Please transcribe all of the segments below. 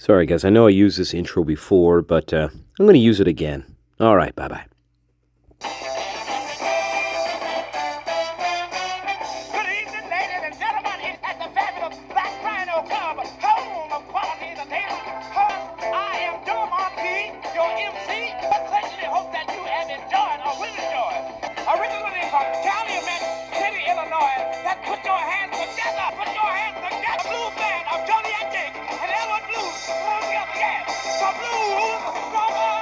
Sorry, guys. I know I used this intro before, but I'm going to use it again. All right, bye-bye. Good evening, ladies and gentlemen. It's at the fabulous Black Rhino Club, home of quality entertainment. I am Joe Marquis, your MC. I sincerely hope that you have enjoyed or will enjoy. Originally from Calumet City, Illinois. That put your hands together. Put your hands together. The blues band of Joliet Dick and Elwood Blues. Put them together, yeah. The Blues Brothers.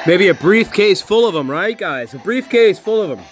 Maybe a briefcase full of them, right, guys? A briefcase full of them.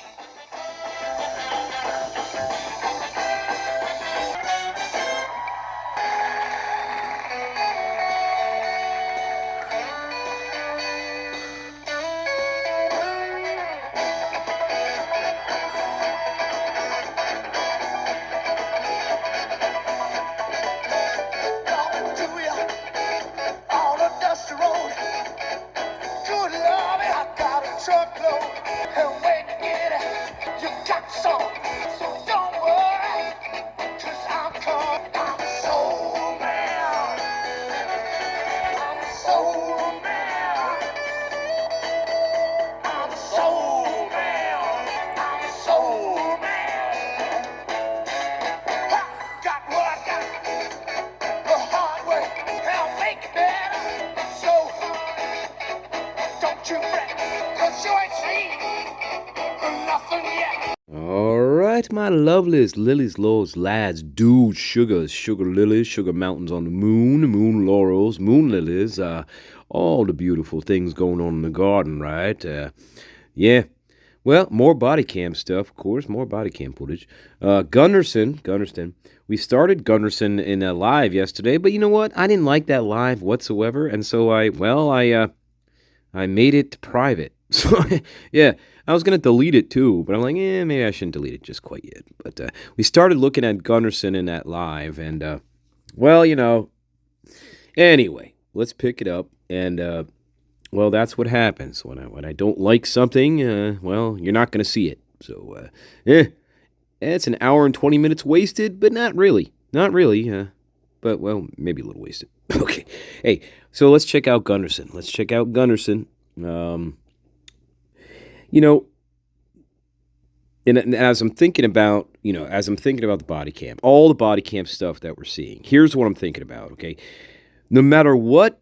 All right, my lovelies, lilies, lords, lads, dudes, sugars, sugar lilies, sugar mountains on the moon laurels, moon lilies, all the beautiful things going on in the garden, right? Yeah. Well, more body cam stuff, of course, more body cam footage. Gunderson, we started Gunderson in a live yesterday, but you know what? I didn't like that live whatsoever, and so I made it private. So, yeah, I was going to delete it too, but I'm like, maybe I shouldn't delete it just quite yet. But we started looking at Gunderson in that live, and, anyway, let's pick it up. And, well, that's what happens. When I don't like something, well, you're not going to see it. So, it's an hour and 20 minutes wasted, but not really. Not really, but, well, maybe a little wasted. Okay. Hey, so let's check out Gunderson. And as I'm thinking about, the body cam, all the body cam stuff that we're seeing, here's what I'm thinking about, okay? No matter what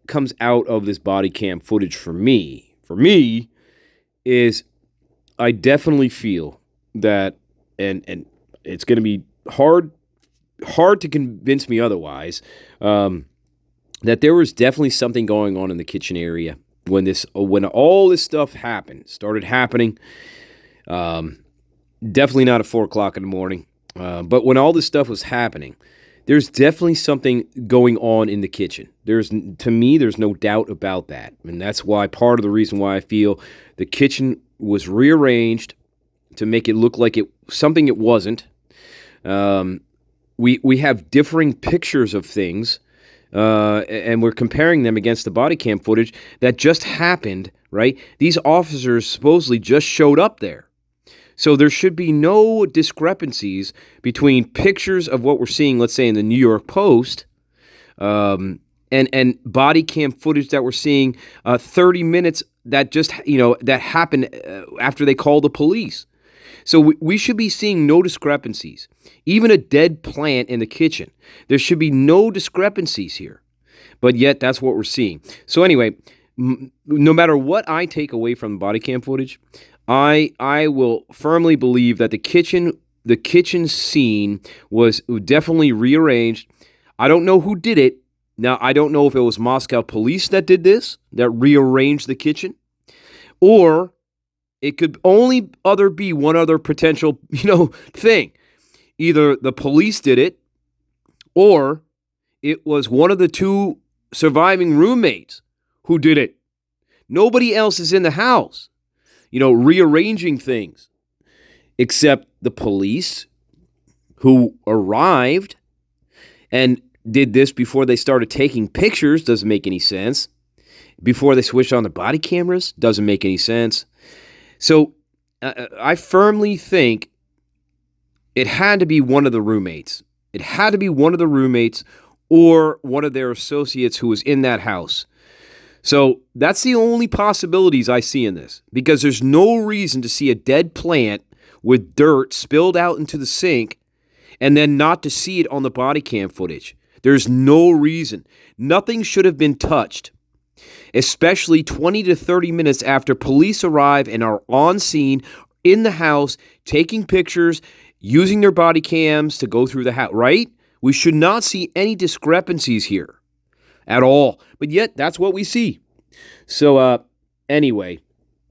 comes out of this body cam footage for me is I definitely feel that, and it's going to be hard to convince me otherwise, that there was definitely something going on in the kitchen area when all this stuff started happening. Definitely not at 4 o'clock in the morning, but when all this stuff was happening, there's definitely something going on in the kitchen. To me, there's no doubt about that, and that's why part of the reason why I feel the kitchen was rearranged to make it look like something it wasn't. We have differing pictures of things. And we're comparing them against the body cam footage that just happened, right? These officers supposedly just showed up there. So there should be no discrepancies between pictures of what we're seeing, let's say in the New York Post, and body cam footage that we're seeing 30 minutes that just, that happened after they called the police. So we should be seeing no discrepancies. Even a dead plant in the kitchen. There should be no discrepancies here. But yet, that's what we're seeing. So anyway, no matter what I take away from the body cam footage, I will firmly believe that the kitchen scene was definitely rearranged. I don't know who did it. Now, I don't know if it was Moscow police that did this, that rearranged the kitchen, or it could only be one other potential, thing. Either the police did it, or it was one of the two surviving roommates who did it. Nobody else is in the house, rearranging things, except the police who arrived and did this before they started taking pictures. Doesn't make any sense. Before they switched on the body cameras. Doesn't make any sense. So I firmly think It had to be one of the roommates. It had to be one of the roommates or one of their associates who was in that house. So that's the only possibilities I see in this, because there's no reason to see a dead plant with dirt spilled out into the sink and then not to see it on the body cam footage. There's no reason. Nothing should have been touched, especially 20 to 30 minutes after police arrive and are on scene in the house, taking pictures, using their body cams to go through the house, right? We should not see any discrepancies here at all. But yet, that's what we see. So, anyway,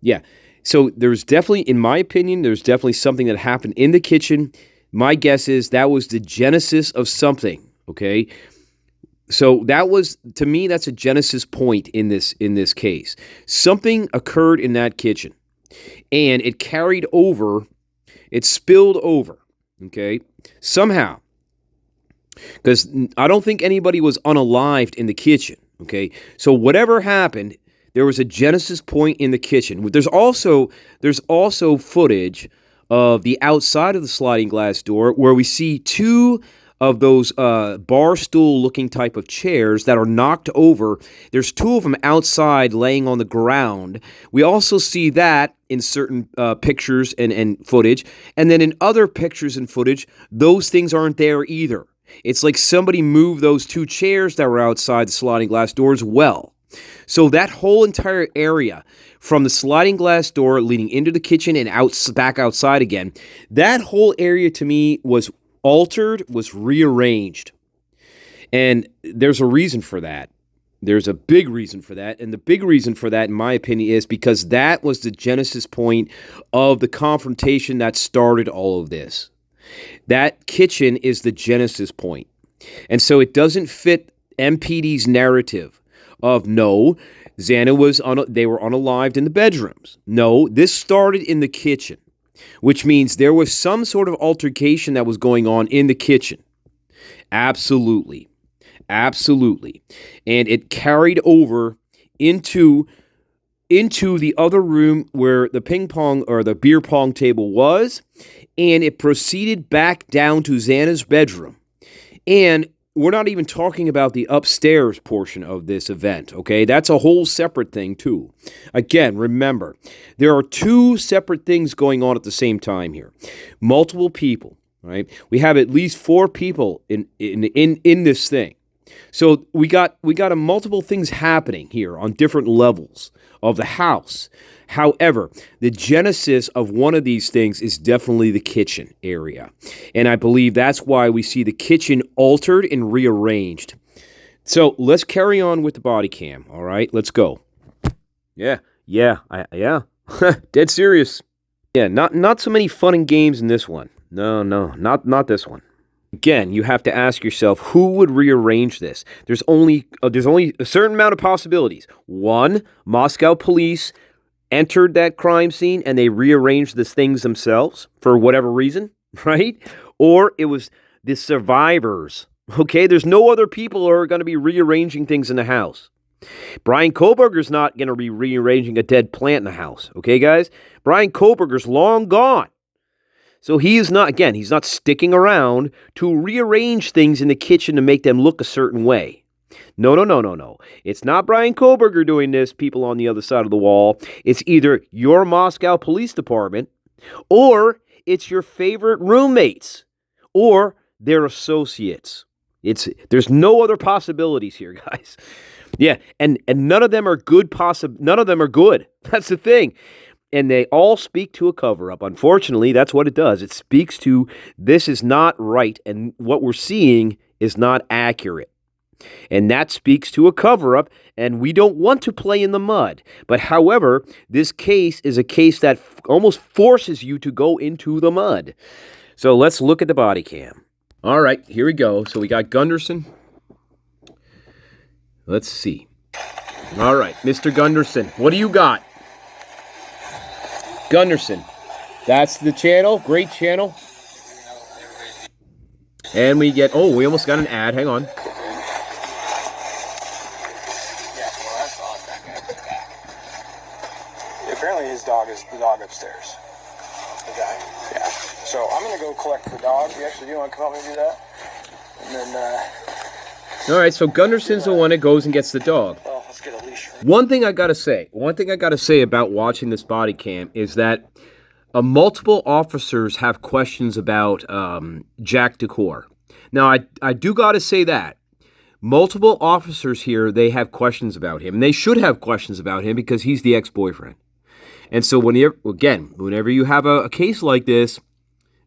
yeah. So there's definitely, in my opinion, there's definitely something that happened in the kitchen. My guess is that was the genesis of something, okay? So that was, to me, that's a genesis point in this case. Something occurred in that kitchen, and it carried over, it spilled over, okay? Somehow. Because I don't think anybody was unalived in the kitchen, okay? So whatever happened, there was a genesis point in the kitchen. There's also footage of the outside of the sliding glass door where we see two of those bar stool looking type of chairs that are knocked over. There's two of them outside laying on the ground. We also see that in certain pictures and footage. And then in other pictures and footage, those things aren't there either. It's like somebody moved those two chairs that were outside the sliding glass door as well. So that whole entire area, from the sliding glass door leading into the kitchen and back outside again, that whole area to me was altered, was rearranged. And there's a reason for that. There's a big reason for that. And the big reason for that, in my opinion, is because that was the genesis point of the confrontation that started all of this. That kitchen is the genesis point. And so it doesn't fit MPD's narrative of, no, Xana they were unalived in the bedrooms. No, this started in the kitchen, which means there was some sort of altercation that was going on in the kitchen. Absolutely. Absolutely. And it carried over into the other room where the ping pong or the beer pong table was, and it proceeded back down to Xana's bedroom. And we're not even talking about the upstairs portion of this event, okay? That's a whole separate thing, too. Again, remember, there are two separate things going on at the same time here. Multiple people, right? We have at least 4 people in this thing. So we got multiple things happening here on different levels of the house. However, the genesis of one of these things is definitely the kitchen area. And I believe that's why we see the kitchen altered and rearranged. So let's carry on with the body cam, all right? Let's go. Yeah. Dead serious. Yeah, not so many fun and games in this one. No, not this one. Again, you have to ask yourself, who would rearrange this? There's only a certain amount of possibilities. 1, Moscow police entered that crime scene and they rearranged the things themselves for whatever reason, right? Or it was the survivors. Okay, there's no other people who are going to be rearranging things in the house. Brian Koberger's not going to be rearranging a dead plant in the house. Okay, guys? Brian Koberger's long gone. So he is not, again, he's not sticking around to rearrange things in the kitchen to make them look a certain way. No. It's not Brian Koberger doing this, people on the other side of the wall. It's either your Moscow Police Department, or it's your favorite roommates, or their associates. There's no other possibilities here, guys. Yeah, and none of them are good. None of them are good. That's the thing. And they all speak to a cover-up. Unfortunately, that's what it does. It speaks to this is not right, and what we're seeing is not accurate. And that speaks to a cover-up, and we don't want to play in the mud. But however, this case is a case that almost forces you to go into the mud. So let's look at the body cam. All right, here we go. So we got Gunderson. Let's see. All right, Mr. Gunderson, what do you got? Gunderson. That's the channel. Great channel. And we get, we almost got an ad. Hang on. Apparently his dog is the dog upstairs. The guy? Yeah. So I'm gonna go collect the dog. You actually want to come help me do that? And then, All right, so Gunderson's the one that goes and gets the dog. well, let's get a leash. One thing I gotta say about watching this body cam is that multiple officers have questions about Jack Decor. Now, I do gotta say that. Multiple officers here, they have questions about him. And they should have questions about him because he's the ex-boyfriend. And so whenever you have a case like this,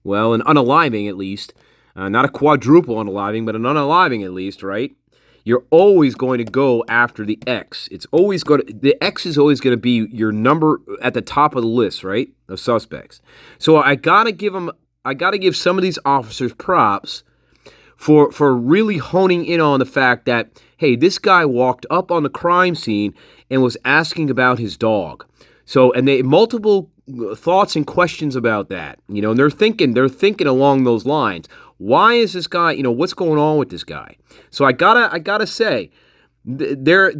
well, an unaliving at least, not a quadruple unaliving, but an unaliving at least, right? You're always going to go after the ex. The ex is always going to be your number at the top of the list, right? Of suspects. So I gotta give some of these officers props for really honing in on the fact that, hey, this guy walked up on the crime scene and was asking about his dog. So, and they multiple thoughts and questions about that, you know, and they're thinking along those lines. Why is this guy, you know, what's going on with this guy? So I gotta say, their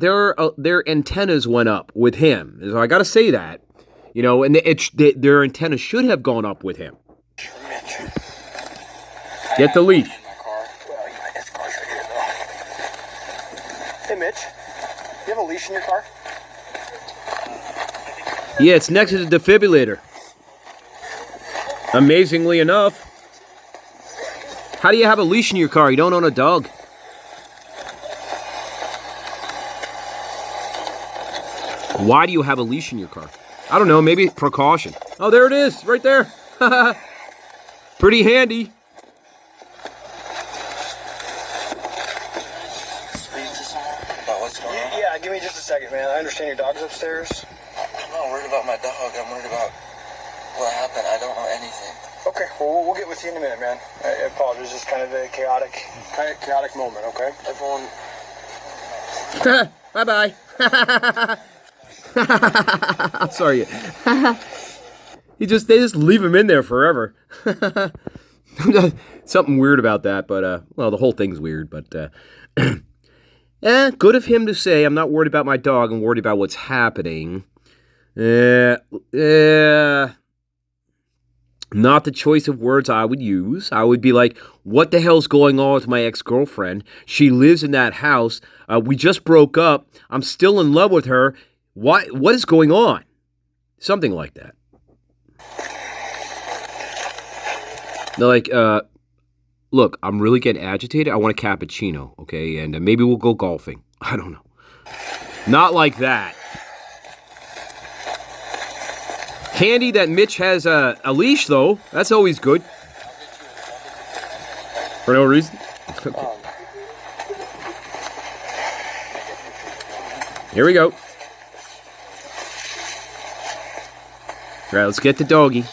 antennas went up with him. So I gotta say that, you know, and their antennas should have gone up with him. Get the leash. Hey, Mitch, you have a leash in your car? Yeah, it's next to the defibrillator. Amazingly enough. How do you have a leash in your car? You don't own a dog. Why do you have a leash in your car? I don't know, maybe precaution. Oh, there it is, right there. Pretty handy. Yeah, give me just a second, man. I understand your dog's upstairs. I'm not worried about my dog. I'm worried about what happened. I don't know anything. Okay, well, we'll get with you in a minute, man. I apologize. It's kind of a chaotic moment, okay? Everyone... Bye-bye. I'm sorry. They just leave him in there forever. Something weird about that, but, well, the whole thing's weird, but, good of him to say, I'm not worried about my dog, I'm worried about what's happening. Not the choice of words I would use. I would be like, what the hell's going on with my ex-girlfriend? She lives in that house. We just broke up. I'm still in love with her. What is going on? Something like that. They're like, look, I'm really getting agitated. I want a cappuccino, okay? And maybe we'll go golfing. I don't know. Not like that. Handy that Mitch has a leash, though. That's always good. For no reason. Okay. Here we go. All right, let's get the doggy.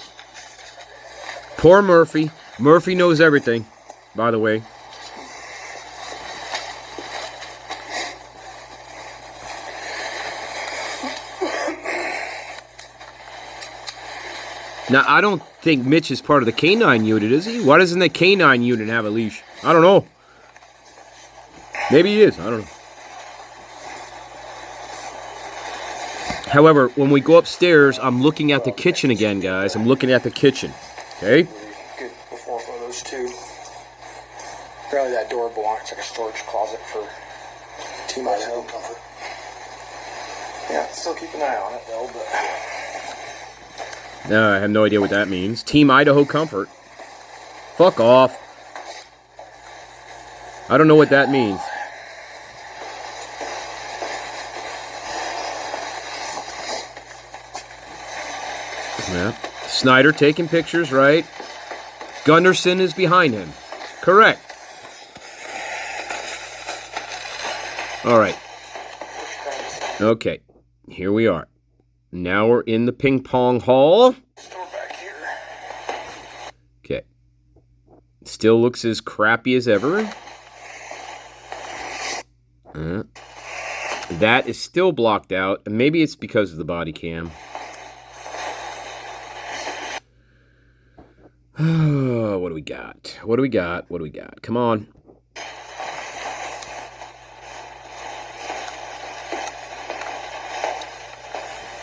Poor Murphy. Murphy knows everything, by the way. Now, I don't think Mitch is part of the K-9 unit, is he? Why doesn't the K-9 unit have a leash? I don't know. Maybe he is. I don't know. However, when we go upstairs, I'm looking at the kitchen again, guys. I'm looking at the kitchen. Okay? Good before for those two. Apparently that door belongs like a storage closet for Team Idaho Comfort. Yeah, still keep an eye on it, though, but... No, I have no idea what that means. Team Idaho Comfort. Fuck off. I don't know what that means. Yeah. Snyder taking pictures, right? Gunderson is behind him. Correct. All right. Okay. Here we are. Now we're in the ping pong hall. Okay. Still looks as crappy as ever. That is still blocked out. And maybe it's because of the body cam. What do we got? What do we got? What do we got? Come on.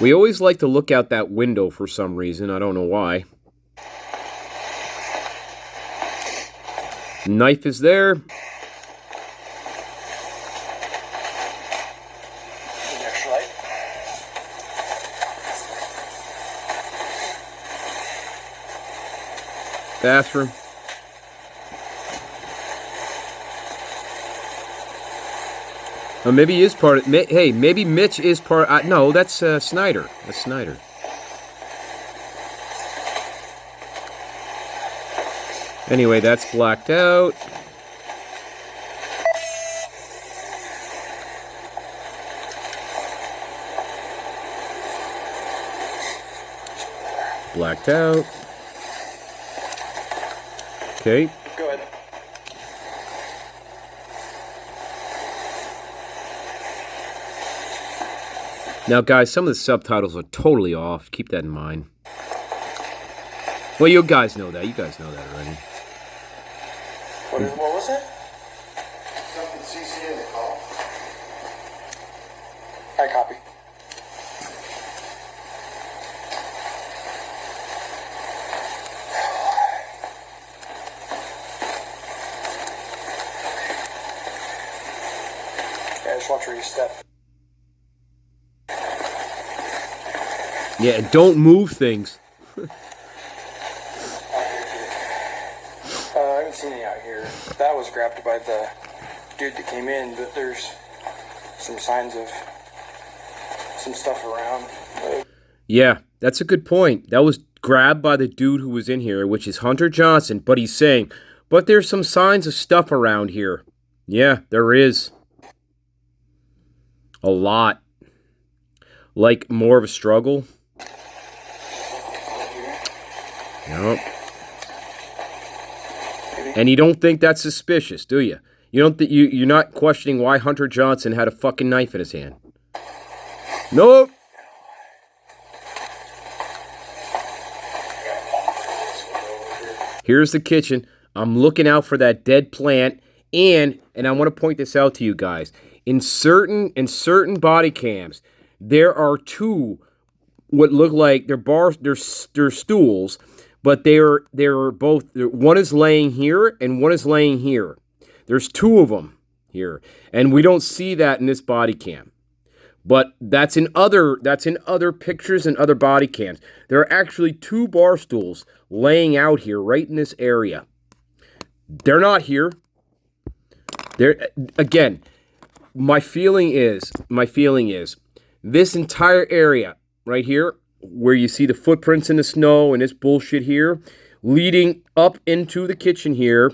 We always like to look out that window for some reason. I don't know why. Knife is there. The extra light. Bathroom. Oh, maybe he is part of... Hey, maybe Mitch is part... no, that's Snyder. That's Snyder. Anyway, that's blacked out. Blacked out. Okay. Go ahead. Now, guys, some of the subtitles are totally off. Keep that in mind. Well, you guys know that. You guys know that already. What was it? Something CC in the call. I copy. Yeah, just watch where you step. Yeah, and don't move things. I haven't seen any out here. That was grabbed by the dude that came in, but there's some signs of some stuff around. Yeah, that's a good point. That was grabbed by the dude who was in here, which is Hunter Johnson, but he's saying, but there's some signs of stuff around here. Yeah, there is. A lot. Like more of a struggle. Yep. And you don't think that's suspicious, do you? You don't you're not questioning why Hunter Johnson had a fucking knife in his hand. Nope. Here's the kitchen. I'm looking out for that dead plant, and I want to point this out to you guys. In certain body cams, there are two what look like they're stools, but they're both, one is laying here and one is laying here. There's two of them here, and we don't see that in this body cam. But that's in other pictures and other body cams. There are actually two bar stools laying out here right in this area. They're not here. They're, again, my feeling is this entire area right here where you see the footprints in the snow and this bullshit here leading up into the kitchen here,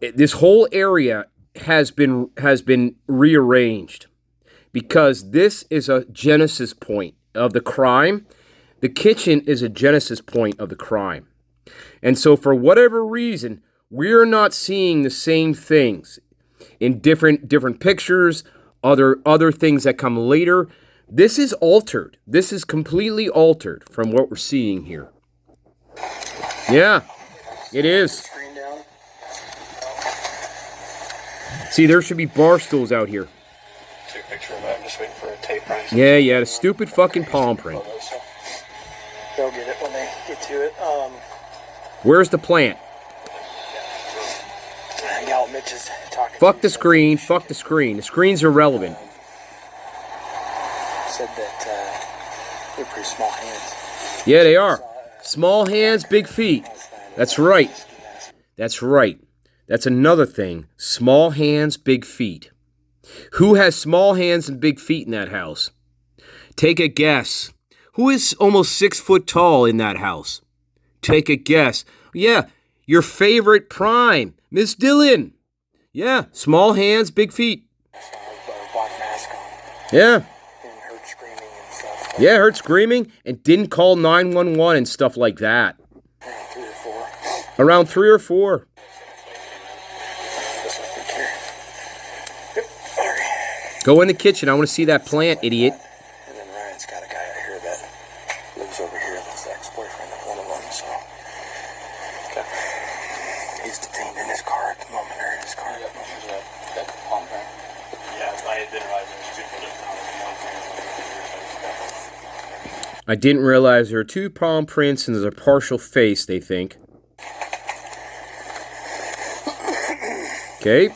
this whole area has been rearranged. Because this is a genesis point of the crime. The kitchen is a genesis point of the crime. And so for whatever reason, we're not seeing the same things in different pictures, other things that come later. This is altered. This is completely altered from what we're seeing here. Yeah, it is. See, there should be bar stools out here. Picture of it. I'm just waiting for a tape print. Yeah, the stupid fucking palm print. They'll get it when they get to it. Where's the plant? Yeah, Mitch is talking. Fuck the screen. Fuck the screen. The screen's irrelevant. Said that they're pretty small hands. Yeah, they are. Small hands, big feet. That's right. That's right. That's another thing. Small hands, big feet. Who has small hands and big feet in that house? Take a guess. Who is almost 6 foot tall in that house? Take a guess. Yeah, your favorite prime, Miss Dillon. Yeah, small hands, big feet. Black mask on. Yeah. And heard screaming and stuff. Yeah, heard screaming and didn't call 911 and stuff like that. Around 3 or 4. Go in the kitchen. I want to see that plant, idiot. And then Ryan's got a guy out here that lives over here that's the ex-boyfriend of one of them, so. Okay. He's detained in his car at the moment, or in his car. That palm print. Yeah, I didn't realize there was two prints. I didn't realize there are two palm prints and there's a partial face, they think. Okay?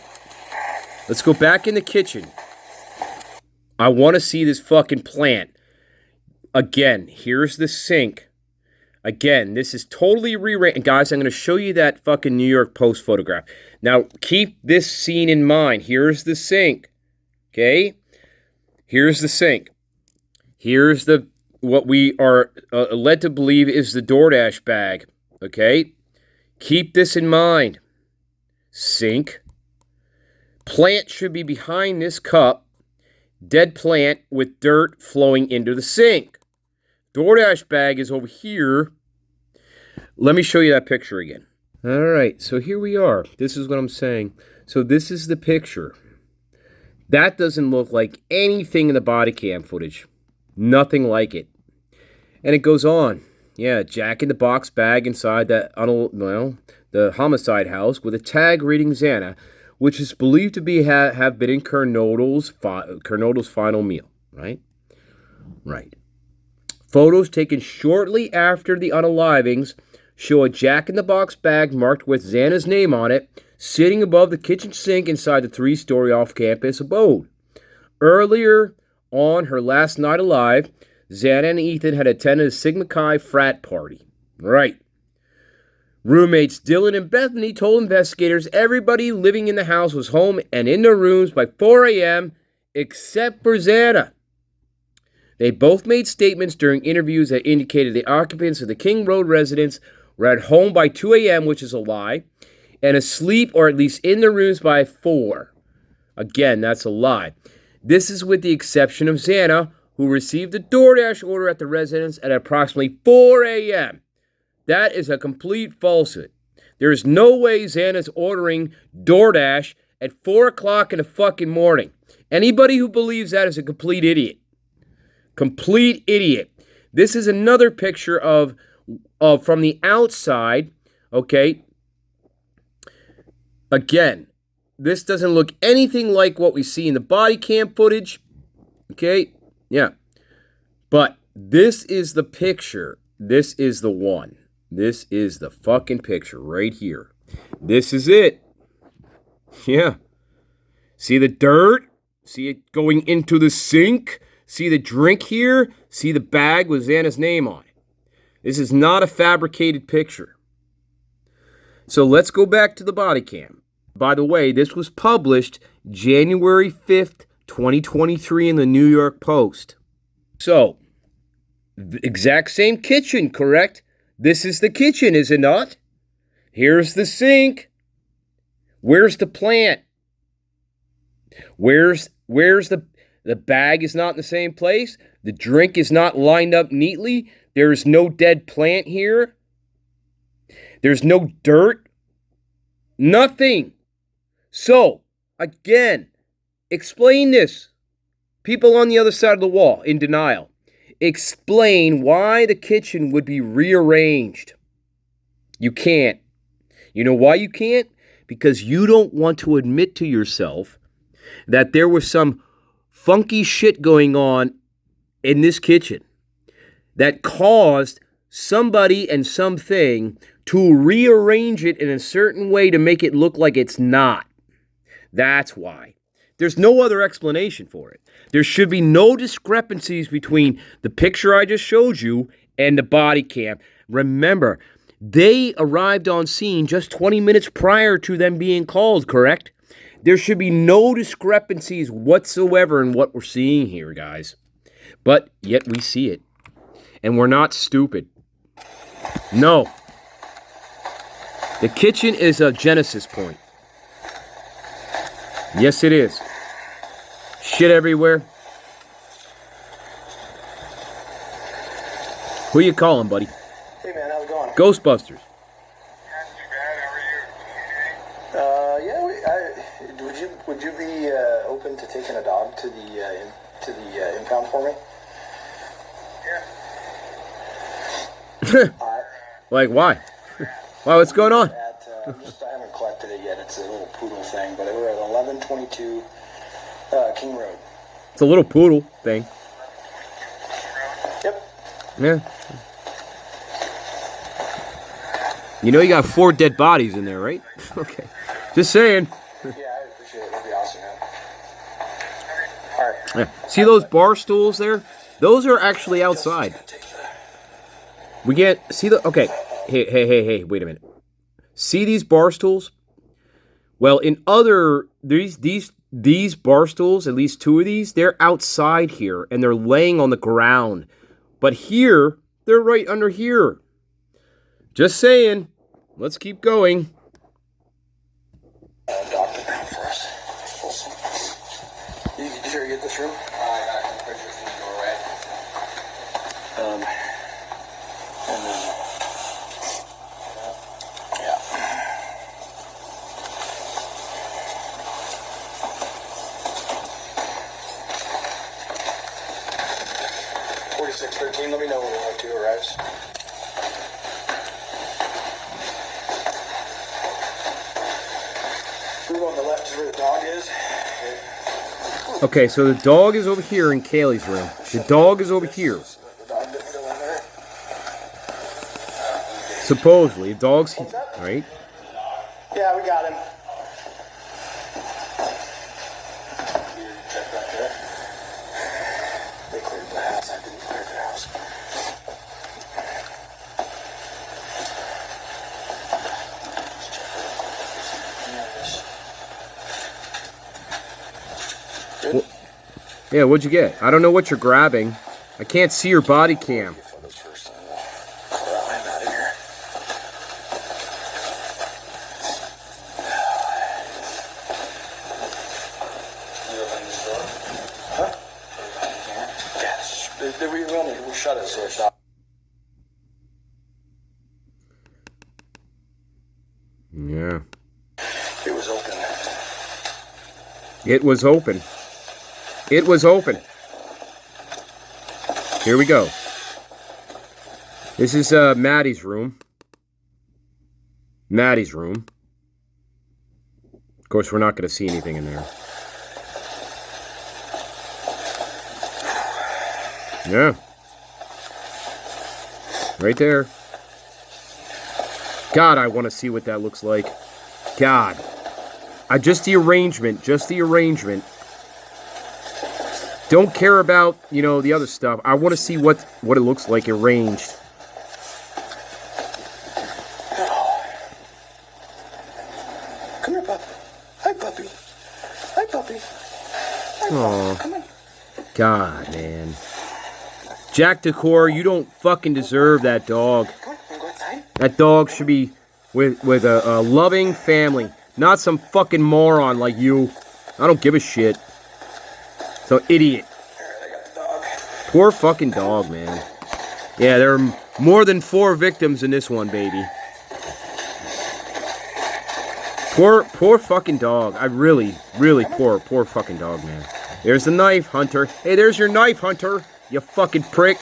Let's go back in the kitchen. I want to see this fucking plant. Again, here's the sink. Again, this is totally rearranged. Guys, I'm going to show you that fucking New York Post photograph. Now, keep this scene in mind. Here's the sink. Okay? Here's the sink. Here's what we are led to believe is the DoorDash bag. Okay? Keep this in mind. Sink. Plant should be behind this cup. Dead plant with dirt flowing into the sink. DoorDash bag is over here. Let me show you that picture again. All right, so here we are. This is what I'm saying. So this is the picture. That doesn't look like anything in the body cam footage. Nothing like it. And it goes on. Yeah, Jack-in-the-Box bag inside the homicide house with a tag reading Xana, which is believed to be have been in Kernodle's final meal. Right? Right. Photos taken shortly after the unalivings show a Jack-in-the-Box bag marked with Xana's name on it, sitting above the kitchen sink inside the 3-story off-campus abode. Earlier on her last night alive, Xana and Ethan had attended a Sigma Chi frat party. Right. Roommates Dylan and Bethany told investigators everybody living in the house was home and in their rooms by 4 a.m. except for Xana. They both made statements during interviews that indicated the occupants of the King Road residence were at home by 2 a.m., which is a lie, and asleep or at least in their rooms by 4. Again, that's a lie. This is with the exception of Xana, who received a DoorDash order at the residence at approximately 4 a.m. That is a complete falsehood. There is no way Xana's ordering DoorDash at 4 o'clock in the fucking morning. Anybody who believes that is a complete idiot. Complete idiot. This is another picture of from the outside, okay? Again, this doesn't look anything like what we see in the body cam footage, okay? Yeah. But this is the picture. This is the one. This is the fucking picture right here. This is it. Yeah. See the dirt? See it going into the sink? See the drink here? See the bag with Xana's name on it. This is not a fabricated picture. So let's go back to the body cam. By the way, this was published January 5th, 2023 in the New York Post. So, the exact same kitchen, correct? This is the kitchen, is it not? Here's the sink. Where's the plant? Where's the bag is not in the same place? The drink is not lined up neatly? There is no dead plant here? There's no dirt? Nothing. So, again, explain this. People on the other side of the wall in denial. Explain why the kitchen would be rearranged. You can't. You know why you can't? Because you don't want to admit to yourself that there was some funky shit going on in this kitchen that caused somebody and something to rearrange it in a certain way to make it look like it's not. That's why. There's no other explanation for it. There should be no discrepancies between the picture I just showed you and the body cam. Remember, they arrived on scene just 20 minutes prior to them being called, correct? There should be no discrepancies whatsoever in what we're seeing here, guys. But yet we see it. And we're not stupid. No. The kitchen is a genesis point. Yes, it is. Shit everywhere. Who you calling, buddy? Hey man, how's it going? Ghostbusters. Not too bad. How are you? Yeah. Would you be open to taking a dog to the impound for me? Yeah. Like, why? Why, what's going on? I haven't collected it yet. It's a little poodle thing, but we're at 1122 King Road. It's a little poodle thing. Yep. Yeah. You know you got 4 dead bodies in there, right? Okay. Just saying. Yeah, I appreciate it. That'd be awesome, man. All right. Yeah. See those bar stools there? Those are actually outside. We can't see the. Okay. Hey. Wait a minute. See these bar stools? Well, in other these bar stools, at least 2 of these, they're outside here and they're laying on the ground. But here, they're right under here. Just saying. Let's keep going. Doctor down for us. Did you get this room? I got pictures in the doorway. And then, yeah. 4613. Let me know when the 2 arrives. Move on the left is where the dog is. Okay, so the dog is over here in Kaylee's room. The dog is over here. The dog didn't go in there. Supposedly, the dog's right. Yeah, we got him. Check back there. They cleared the house. I didn't clear the house. Good? Yeah, what'd you get? I don't know what you're grabbing. I can't see your body cam. Get photos first, and we'll corral him out of here. You open this door? Huh? Yes. We shut it, so it's not. Yeah. It was open. It was open. It was open. Here we go. This is Maddie's room. Maddie's room. Of course, we're not going to see anything in there. Yeah. Right there. God, I want to see what that looks like. God. Just the arrangement. Just the arrangement. Don't care about, you know, the other stuff. I want to see what it looks like arranged. Come here, pup. Hi, puppy. Hi, puppy. Aw. Come on. God, man. Jack Decor, you don't fucking deserve that dog. Come on. Wanna go outside? That dog should be with a loving family, not some fucking moron like you. I don't give a shit. So idiot. There, I got the dog. Poor fucking dog, man. Yeah, there are more than 4 victims in this one, baby. Poor fucking dog. I really poor fucking dog, man. There's the knife, Hunter. Hey, there's your knife, Hunter. You fucking prick.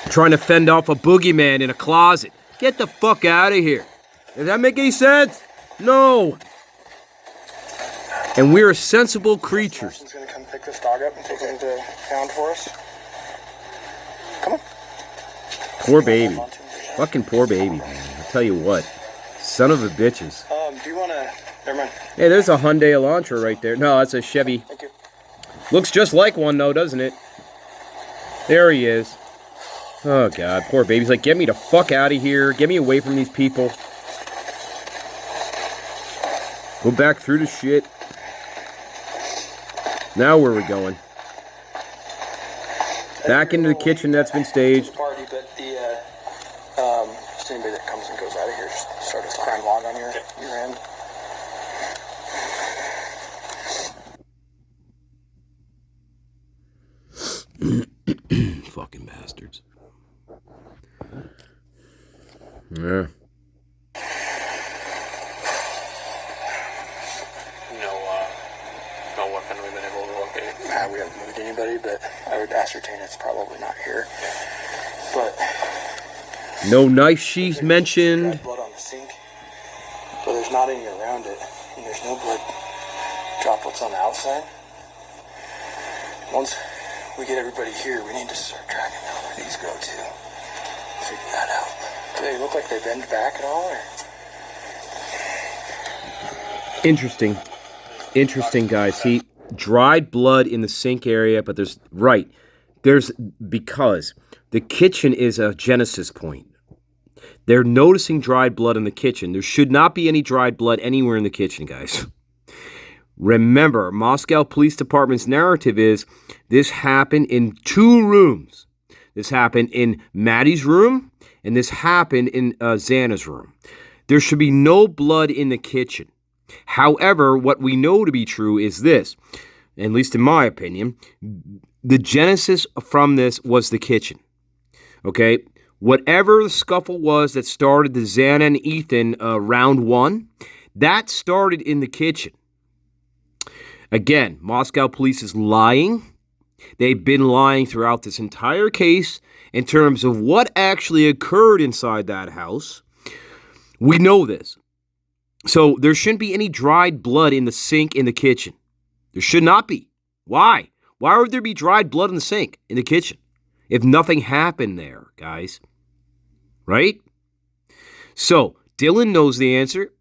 Trying to fend off a boogeyman in a closet. Get the fuck out of here. Does that make any sense? No. And we're sensible creatures. He's gonna come pick this dog up and take him to town for us. Come on. Poor baby. Fucking poor baby, man. I'll tell you what. Son of a bitches. Do you wanna... Never mind. Hey, there's a Hyundai Elantra right there. No, that's a Chevy. Thank you. Looks just like one, though, doesn't it? There he is. Oh, God. Poor baby. He's like, get me the fuck out of here. Get me away from these people. Go back through the shit. Now where are we going? Back into the kitchen that's been staged. Party, but the just anybody that comes and goes out of here, just start a crime log on your end. Fucking bastards. Yeah. No weapon we've been able to locate. We haven't moved anybody, but I would ascertain it's probably not here. But No knife sheath mentioned. blood on the sink, but there's not any around it, and there's no blood droplets on the outside. Once we get everybody here, we need to start tracking down where these go to. Figure that out. Do they look like they bend back at all, or? Interesting. Interesting, guys. See, dried blood in the sink area, but because the kitchen is a genesis point. They're noticing dried blood in the kitchen. There should not be any dried blood anywhere in the kitchen, guys. Remember, Moscow Police Department's narrative is this happened in 2 rooms. This happened in Maddie's room, and this happened in Xana's room. There should be no blood in the kitchen. However, what we know to be true is this, at least in my opinion, the genesis from this was the kitchen. Okay? Whatever the scuffle was that started the Xana and Ethan round 1, that started in the kitchen. Again, Moscow police is lying. They've been lying throughout this entire case in terms of what actually occurred inside that house. We know this. So there shouldn't be any dried blood in the sink in the kitchen. There should not be. Why? Why would there be dried blood in the sink in the kitchen if nothing happened there, guys? Right? So Dylan knows the answer.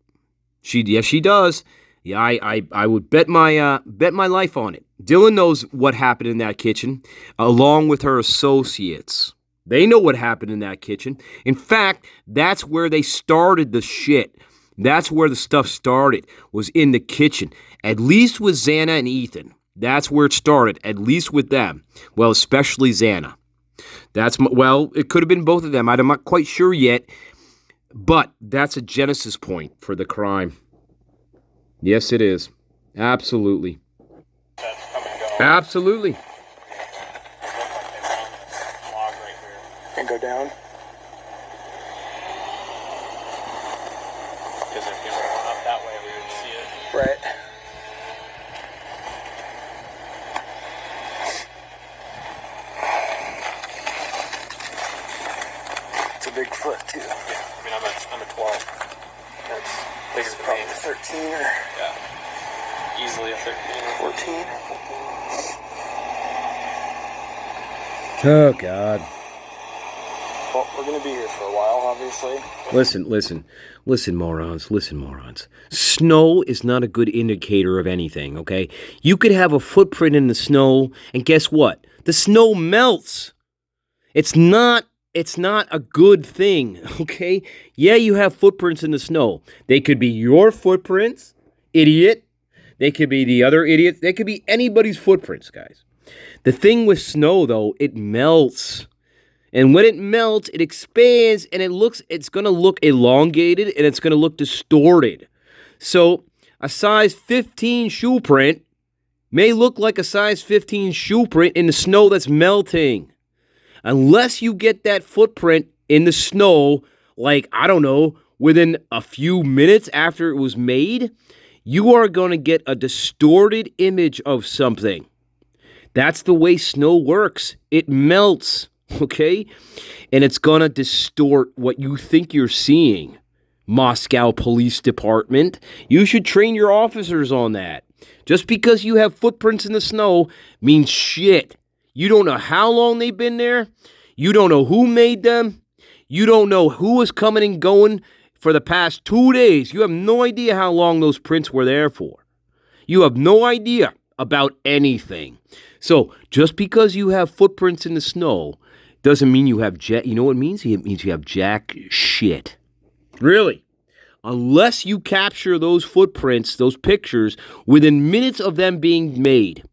Yes, she does. Yeah, I would bet my life on it. Dylan knows what happened in that kitchen, along with her associates. They know what happened in that kitchen. In fact, that's where they started the shit. That's where the stuff started, was in the kitchen. At least with Xana and Ethan. That's where it started, at least with them. Well, especially Xana. It could have been both of them. I'm not quite sure yet. But that's a genesis point for the crime. Yes, it is. Absolutely. Absolutely. And go down. Because if we went up that way, we would see it. Right. It's a big foot too. Yeah, I mean, I'm a 12. That's bigger than Probably me. 13 or Yeah. Easily a 13 or 14. Oh, God. Well, we're going to be here for a while, obviously. Listen, morons. Snow is not a good indicator of anything, okay? You could have a footprint in the snow, and guess what? The snow melts. It's not a good thing, okay? Yeah, you have footprints in the snow. They could be your footprints, idiot. They could be the other idiots. They could be anybody's footprints, guys. The thing with snow, though, it melts. And when it melts, it expands, and it's going to look elongated, and it's going to look distorted. So a size 15 shoe print may look like a size 15 shoe print in the snow that's melting. Unless you get that footprint in the snow, like, I don't know, within a few minutes after it was made, you are going to get a distorted image of something. That's the way snow works. It melts, okay? And it's going to distort what you think you're seeing. Moscow Police Department, you should train your officers on that. Just because you have footprints in the snow means shit. You don't know how long they've been there. You don't know who made them. You don't know who was coming and going for the past 2 days. You have no idea how long those prints were there for. You have no idea about anything. So just because you have footprints in the snow doesn't mean you have you know what it means? It means you have jack shit. Really. Unless you capture those footprints, those pictures, within minutes of them being made.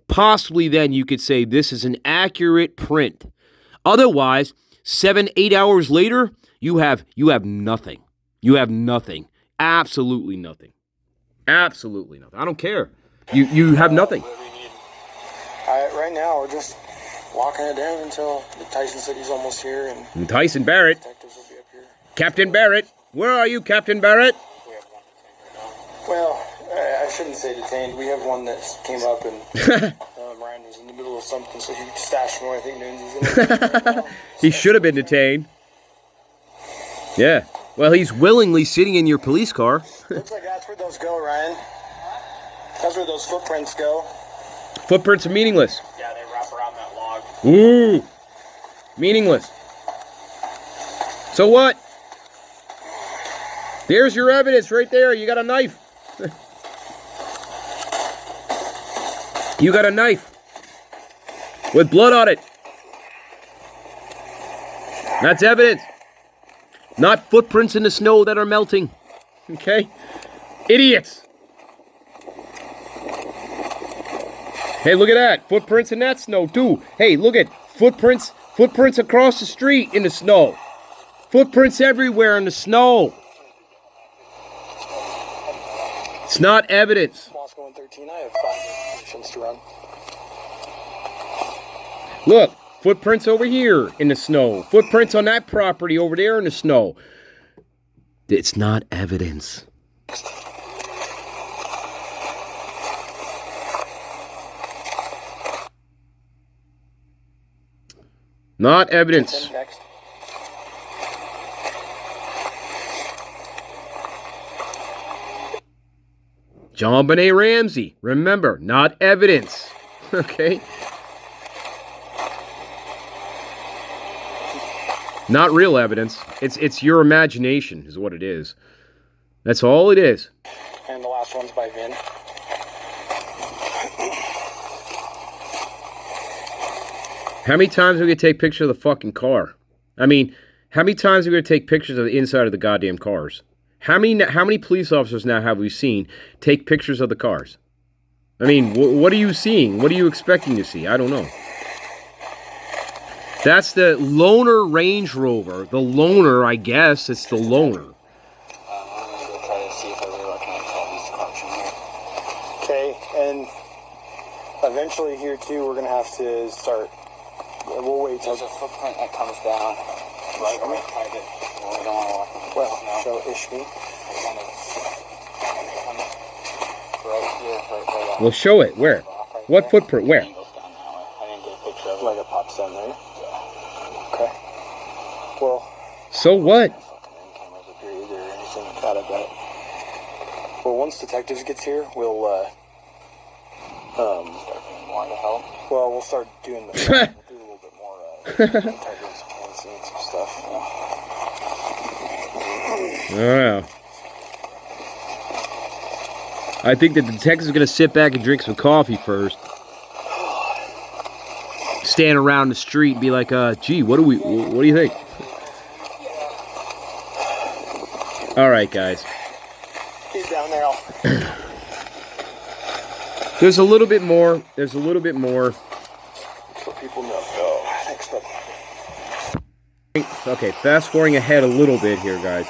Possibly then you could say this is an accurate print. Otherwise, 7-8 hours later, you have nothing. You have nothing. Absolutely nothing. Absolutely nothing. I don't care. You have nothing. Right now, we're just locking it down until Tyson said he's almost here, and Tyson Barrett. detectives will be up here. Captain Barrett. Where are you, Captain Barrett? We have one right now. Well, I shouldn't say detained. We have one that came up, and Ryan was in the middle of something, so he stashed more. I think Noonsy's in there right now. He should have been detained. Yeah. Well, he's willingly sitting in your police car. Looks like that's where those go, Ryan. That's where those footprints go. Footprints are meaningless. Yeah, they wrap around that log. Ooh. Meaningless. So what? There's your evidence right there. You got a knife. You got a knife with blood on it. That's evidence. Not footprints in the snow that are melting. Okay? Idiots. Hey, look at that. Footprints in that snow, too. Hey, look at footprints across the street in the snow. Footprints everywhere in the snow. It's not evidence. Moscow 113, I have 5 missions to run. Look, footprints over here in the snow. Footprints on that property over there in the snow. It's not evidence. Not evidence. John Benet Ramsey. Remember, not evidence. Okay? Not real evidence. It's your imagination is what it is. That's all it is. And the last one's by Vin. How many times are we going to take pictures of the fucking car? I mean, how many times are we going to take pictures of the inside of the goddamn cars? How many police officers now have we seen take pictures of the cars? I mean, what are you seeing? What are you expecting to see? I don't know. That's the loaner Range Rover. The loaner, I guess. It's the loaner. I'm gonna go try to see if I really recognize all these cars from here. Okay, and eventually here too, we're gonna have to start. We'll wait till. There's a footprint that comes down. Right, I'm gonna find it. Well, I don't want to walk in the Well, snow. show Ishmi. Right here, right Well, show it. Where? What footprint? Where? I didn't get a picture of it. Like it pops down there. Okay. Well, So what? fucking ring cameras up here either or anything like that, I bet. Well, once detectives gets here, we'll Start being more to help. well, we'll start doing the we'll do a little bit more integrity and some stuff. Wow. I think the detective's going to sit back and drink some coffee first. Stand around the street and be like, gee, what do you think? All right, guys. He's down there. There's a little bit more. There's a little bit more. So people know. Oh, thanks, buddy. Okay, fast forwarding ahead a little bit here, guys.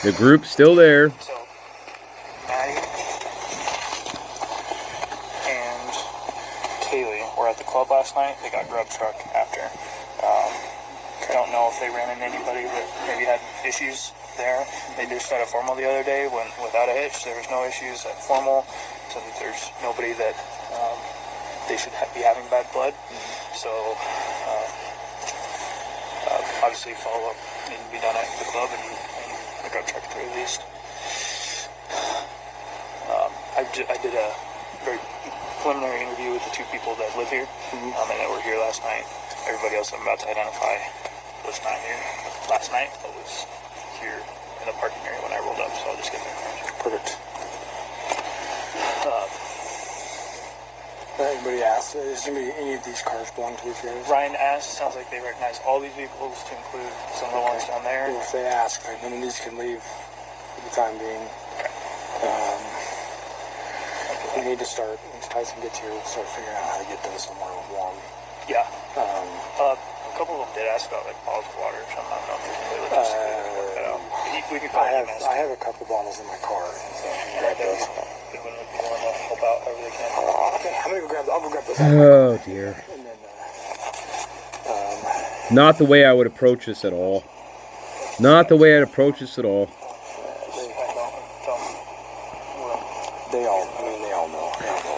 The group's still there. So, Maddie and Kaylee were at the club last night. They got grub truck after. I don't know if they ran into anybody that maybe had issues there. They just had a formal the other day when without a hitch. There was no issues at formal, so that there's nobody that they should be having bad blood. So obviously follow-up needs to be done at the club and the grub truck at the very least. I did a very preliminary interview with the 2 people that live here and that were here last night. Everybody else I'm about to identify was not here last night, but was here in the parking area when I rolled up, so I'll just get their information. Perfect. Anybody asked, is any of these cars belong to these guys? Ryan asked, sounds like they recognize all these vehicles to include some of the ones down there. Well, if they ask, none of these can leave for the time being. We need to start, once Tyson gets here, we'll start figuring out how to get them somewhere warm. Yeah. A couple of them did ask about like bottles of water or something. I don't know if there's any logistically we can work that out. We can call him. I have a couple bottles in my car, so I can grab those. Everyone would be willing to help out however they can. Okay, I'm gonna go grab. I'll go grab those. Oh, dear. And then, Not the way I would approach this at all. Not the way I'd approach this at all. they all know.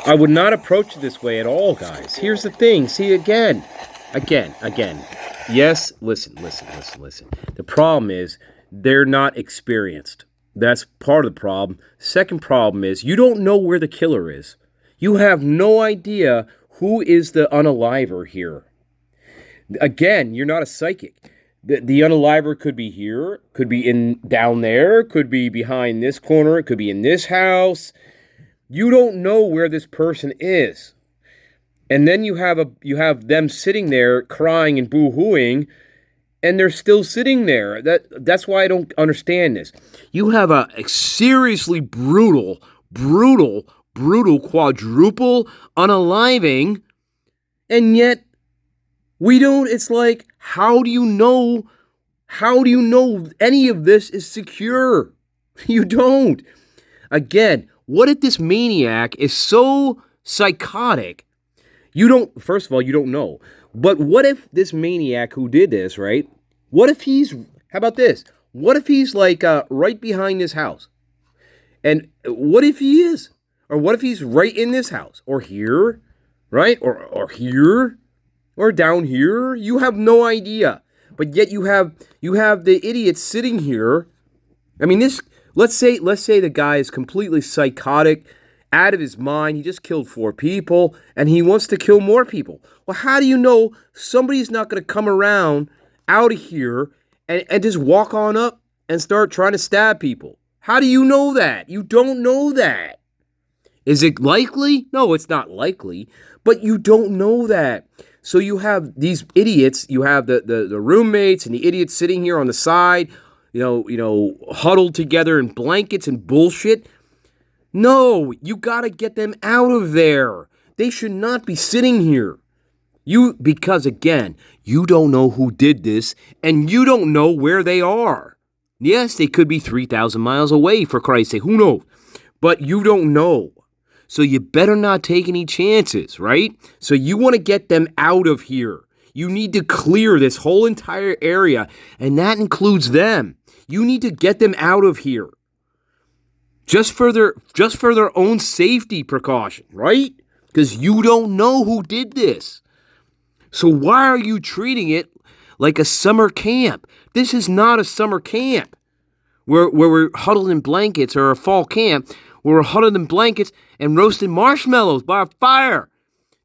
I would not approach it this way at all, guys. Here's the thing. See, again. Yes, listen. The problem is they're not experienced. That's part of the problem. Second problem is you don't know where the killer is. You have no idea who is the unaliver here. Again, you're not a psychic. The unaliver could be here, could be down there, could be behind this corner, it could be in this house. You don't know where this person is. And then you have them sitting there crying and boo-hooing, and they're still sitting there. That's why I don't understand this. You have a seriously brutal quadruple unaliving, and yet we don't. It's like, how do you know any of this is secure? You don't. Again, what if this maniac is so psychotic? First of all, you don't know. But what if this maniac who did this, right? How about this? What if he's like right behind this house? And what if he is? Or what if he's right in this house? Or here, right? Or here? Or down here? You have no idea. But yet you have the idiot sitting here. I mean, let's say the guy is completely psychotic, out of his mind. He just killed 4 people, and he wants to kill more people. Well, how do you know somebody's not going to come around out of here and just walk on up and start trying to stab people? How do you know that? You don't know that. Is it likely? No, it's not likely, but you don't know that. So you have these idiots, you have the roommates and the idiots sitting here on the side, huddled together in blankets and bullshit. No, you got to get them out of there. They should not be sitting here. Because again, you don't know who did this, and you don't know where they are. Yes, they could be 3,000 miles away, for Christ's sake. Who knows? But you don't know. So you better not take any chances, right? So you want to get them out of here. You need to clear this whole entire area, and that includes them. You need to get them out of here. Just for their own safety precaution, right? Because you don't know who did this. So why are you treating it like a summer camp? This is not a summer camp where we're huddled in blankets, or a fall camp where we're huddled in blankets and roasting marshmallows by a fire.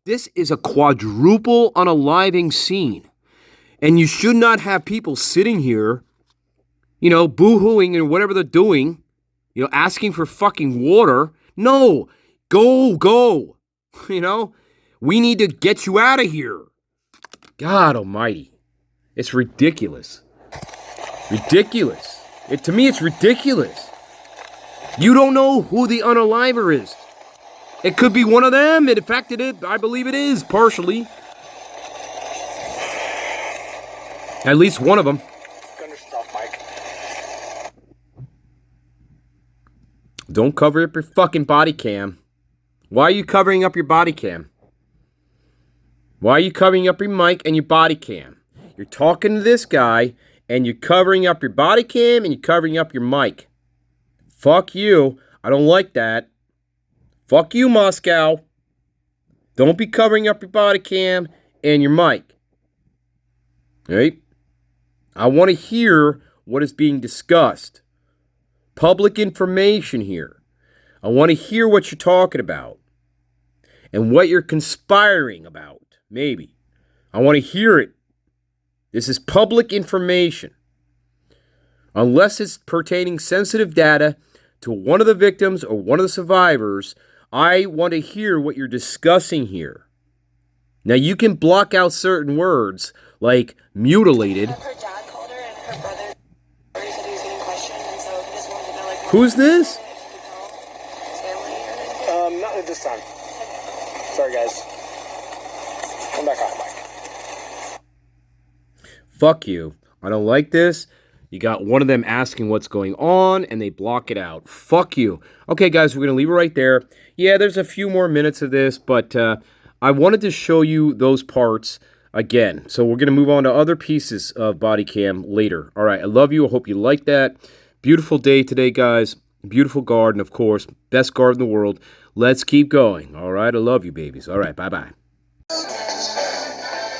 This is a quadruple unaliving scene. And you should not have people sitting here, boo-hooing and whatever they're doing, asking for fucking water. No, go. We need to get you out of here. God almighty. It's ridiculous. To me, it's ridiculous. You don't know who the unaliver is. It could be one of them. In fact, I believe it is, partially. At least one of them. Gunderson off, Mike. Don't cover up your fucking body cam. Why are you covering up your body cam? Why are you covering up your mic and your body cam? You're talking to this guy, and you're covering up your body cam, and you're covering up your mic. Fuck you. I don't like that. Fuck you, Moscow. Don't be covering up your body cam and your mic. Right? I want to hear what is being discussed. Public information here. I want to hear what you're talking about. And what you're conspiring about, maybe. I want to hear it. This is public information. Unless it's pertaining sensitive data to one of the victims or one of the survivors, I want to hear what you're discussing here. Now, you can block out certain words, like mutilated. Her dad called her and her brother said he was getting questioned, and so he just wanted to know, like, Who's this? if you could tell his family or anything. Not at this time. Sorry, guys. Come back on, Mike. Fuck you. I don't like this. You got one of them asking what's going on, and they block it out. Fuck you. Okay, guys, we're going to leave it right there. Yeah, there's a few more minutes of this, but I wanted to show you those parts again. So we're going to move on to other pieces of body cam later. All right, I love you. I hope you like that. Beautiful day today, guys. Beautiful garden, of course. Best garden in the world. Let's keep going. All right, I love you, babies. All right, bye-bye.